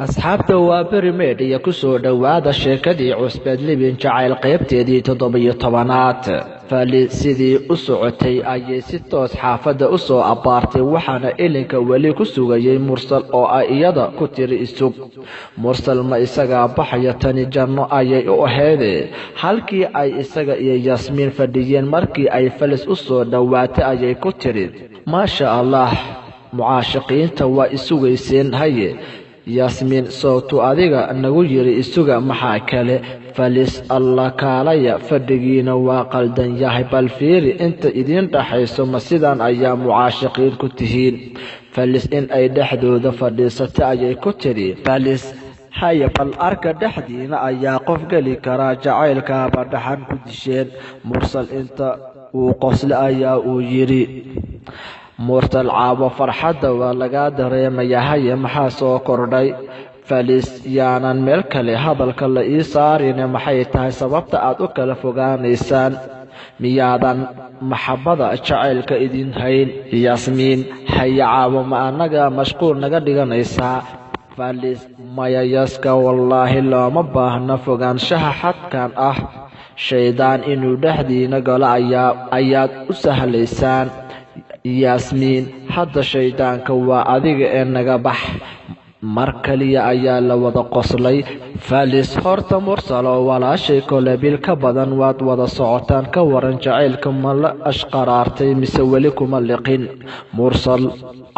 asxaabta waa berimeed iyo ku soo dhowaada sheekadii cusbeed libin jacayl qaybteedii 17aad fali sidii u socotay ayay si toos xaafadda u soo abaartay waxaana ilinka weli ku sugayay mursal oo ay iyada ku tiri isug mursal ma isaga baxaya tani janno ayay u aheedee halkii ay isaga iyo yasmiin fadhiyeen markii ay falis u soo dhowaatay ayay ku tiri maasha allah mucaashiqiinta waa isugayseen haye yasmiin sawtu adiga nagu yiri isuga maxaa kale falis alla kaalaya fadhigiina waa qaldan yahay bal fiiri inta idin dhaxayso ma sidaan ayaa mucaashiqiin ku tihiin falis in ay dhexdooda fadhiisatay ayay ku tiri falis haya bal arka dhexdiina ayaa qof geli karaa jacaylkaaba dhaxan ku disheen mursal inta uu qosle ayaa uu yiri mursal caabo farxadda waa laga dareemayaa haye maxaa soo kordhay falis yaanan meel kale hadalka la ii saarine maxay tahay sababta aad u kala fogaanaysaan miyaadan maxabbada jacaylka idin hayn yasmiin haye caabo ma annaga mashquul naga dhiganaysaa falis maya yaska wallaahi looma baahna fogaanshaha xadkan ah shaydaan inuu dhexdiina galo ayaad u sahlaysaan yasmiin hadda shaydaanka waa adiga ee naga bax mar kaliya ayaa la wada qoslay falis horta mursalo walaashay kole bil ka badan waad wada socotaan ka waran jacaylka ma la ashqaraartay mise weli kuma liqin mursal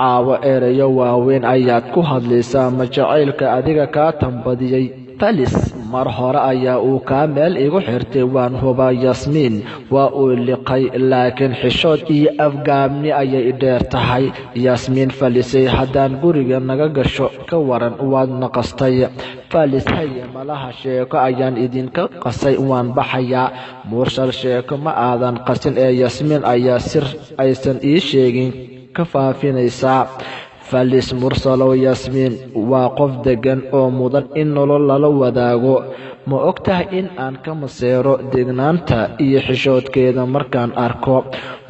caawo erayo waaweyn ayaad ku hadlaysaa ma jacaylka adiga kaa tambadiyey falis mar hore ayaa uu kaa meel igu xirtay waan hubaa yasmiin waa uu liqay laakiin xishood iyo afgaabni ayay dheer tahay yasmiin falisay haddaan guriga naga gasho ka waran waad naqastay falis haye malaha sheeko ayaan idinka qasay waan baxayaa mursal sheeko ma aadan qasin ee yasmiin ayaa sir aysan ii sheegin ka faafinaysaa falis mursalow yasmiin waa qof degan oo mudan in nolol lala wadaago ma ogtahay in aan ka maseero degnaanta iyo xishoodkeeda markaan arko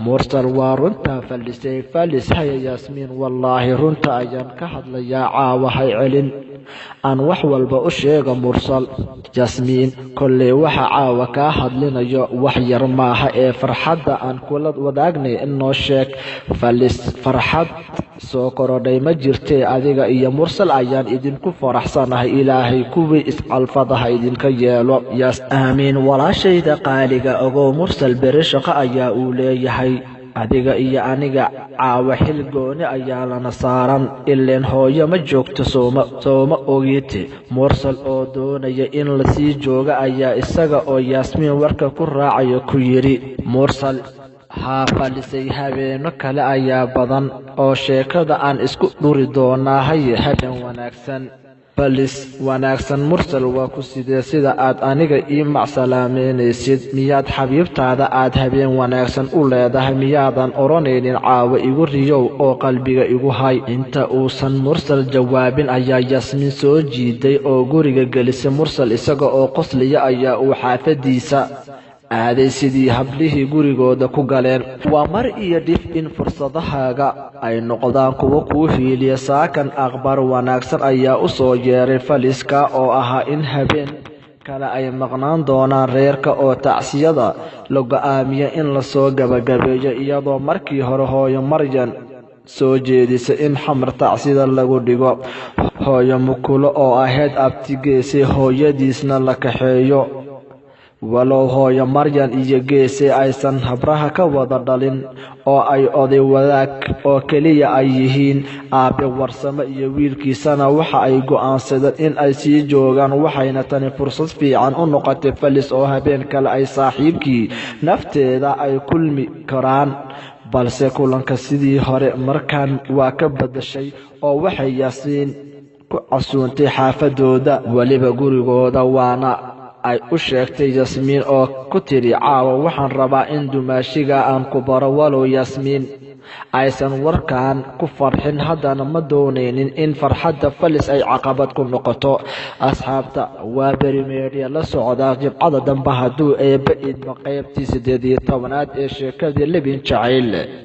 mursal waa runta falisay falis haya yasmiin wallaahi runta ayaan ka hadlayaa caawahay celin aan wax walba u sheega mursal yasmiin kolley waxa caawa kaa hadlinayo wax yar maaha ee farxadda aan kula wadaagnay inoo sheeg falis farxad soo korodhay ma jirtee adiga iyo mursal ayaan idinku faraxsanahay ilaahay kuwii iscalfadaha idinka yeelo aamiin walaashayda qaaliga ogow mursal beri shaqo ayaa uu leeyahay adiga iyo aniga caawa xil gooni ayaa lana saaran ileen hooyo ma joogto sooma ogite mursal oo doonaya in lasii jooga ayaa isaga oo yasmiin warka ku raacayo ku yiri mursal haa falisay habeeno kale ayaa badan oo sheekada aan isku dhuri doonaa haye habeen wanaagsan falis wanaagsan mursal waa ku sidee sida aad aniga ii macsalaameynaysid miyaad xabiibtaada aad habeen wanaagsan u leedahay miyaadan odhanaynin caawo igu riyow oo qalbiga igu hay inta uusan mursal jawaabin ayaa yasmiin soo jiiday oo guriga gelisay mursal isaga oo qoslaya ayaa uu xaafadiisa aaday sidii hablihii gurigooda ku galeen waa mar iyo dhif in fursadahaaga ay noqdaan kuwo kuu hiiliya saakan aqbar wanaagsan ayaa u soo yeeray faliska oo ahaa in habeen kale ay maqnaan doonaan reerka oo tacsiyada la go'aamiya in lasoo gabagabeeyo iyadoo markii hore hooyo maryan soo jeedisay in xamar tacsida lagu dhigo hooyo mukulo oo ahayd abtigeesay hooyadiisna la kaxeeyo walow hooyo maryan iyo geese aysan habraha ka wada dhalin oo ay oday wadaag oo keliya ay yihiin aabe warsamo iyo wiilkiisana waxa ay go'aansadeen in ay sii joogaan waxayna tani fursad fiican u noqotay falis oo habeen kale ay saaxiibkii nafteeda ay kulmi karaan balse kulanka sidii hore markaan waa ka badashay oo waxay yasmiin ku casuuntay xaafadooda weliba gurigooda waana ay u sheegtay yasmiin oo ku tiri caawa waxaan rabaa in dumaashiga aan ku baro walow yasmiin aysan warkaan ku farxin haddana ma doonaynin in farxadda falis ay caqabad ku noqoto asxaabta waa berimeedya la socdaa jibcada dambe hadduu eebba idma qaybtii 18aad ee sheekadii libin jacayl